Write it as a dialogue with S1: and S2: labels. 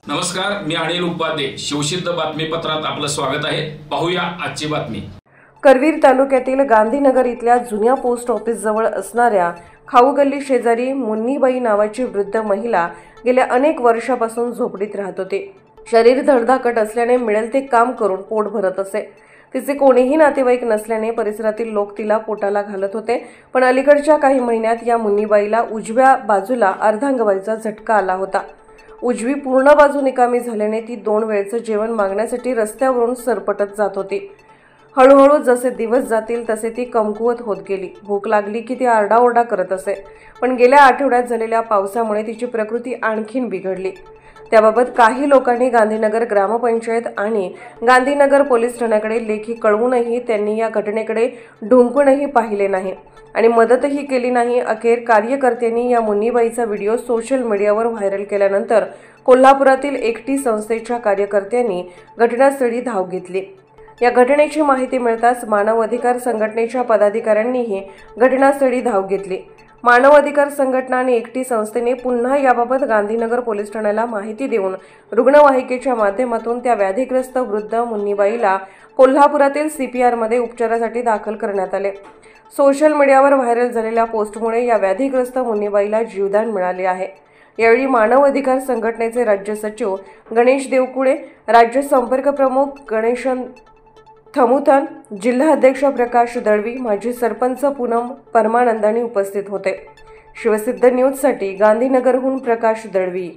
S1: नमस्कार, मी अनिल उपाध्ये. शिवसिद्ध बातमीपत्रात आपलं स्वागत आहे. पाहूया आजची बातमी.
S2: करवीर तालुक्यातील गांधीनगर इथल्या जुन्या पोस्ट ऑफिस जवळ असणाऱ्या खाऊ गल्ली शेजारी मुन्नीबाई नावाची वृद्ध महिला गेल्या अनेक वर्षापासून झोपडीत राहत होती. शरीर धडधाकट असल्याने मिळेल ते काम करून पोट भरत असे. तिचे कोणीही नातेवाईक नसल्याने परिसरातील लोक तिला पोटाला घालत होते. पण अलीकडच्या काही महिन्यात या मुन्नीबाईला उजव्या बाजूला अर्धांगवायूचा झटका आला होता. उजवी पूर्ण बाजू निकामी झाल्याने ती 2 वेळचं जेवण मागण्यासाठी रस्त्यावरून सरपटत जात होती. हळूहळू जसे दिवस जातील तसे ती कमकुवत होत गेली. भूक लागली की ती आरडाओरडा करत असे. पण गेल्या आठवड्यात झालेल्या पावसामुळे तिची प्रकृती आणखीन बिघडली. त्याबाबत काही लोकांनी गांधीनगर ग्रामपंचायत आणि गांधीनगर पोलीस ठाण्याकडे लेखी कळवूनही त्यांनी या घटनेकडे ढुंकूनही पाहिले नाही आणि मदतही केली नाही. अखेर कार्यकर्त्यांनी या मुन्नीबाईचा व्हिडिओ सोशल मीडियावर व्हायरल केल्यानंतर कोल्हापुरातील एकटी संस्थेच्या कार्यकर्त्यांनी घटनास्थळी धाव घेतली. या घटनेची माहिती मिळताच मानव अधिकार संघटनेच्या पदाधिकाऱ्यांनीही घटनास्थळी धाव घेतली. मानव अधिकार संघटना आणि एकटी संस्थेने पुन्हा याबाबत गांधीनगर पोलीस ठाण्याला माहिती देऊन रुग्णवाहिकेच्या माध्यमातून त्या व्याधीग्रस्त वृद्ध मुन्नीबाईला कोल्हापुरातील CPRमध्ये उपचारासाठी दाखल करण्यात आले. सोशल मीडियावर व्हायरल झालेल्या पोस्टमुळे या व्याधीग्रस्त मुन्नीबाईला जीवदान मिळाले आहे. यावेळी मानव अधिकार संघटनेचे राज्य सचिव गणेश देवकुळे, राज्य संपर्क प्रमुख गणेश थमुथन, जिल्हा अध्यक्ष प्रकाश दळवी, माजी सरपंच पूनम परमानंदानी उपस्थित होते. शिवसिद्ध न्यूजसाठी गांधीनगरहून प्रकाश दळवी.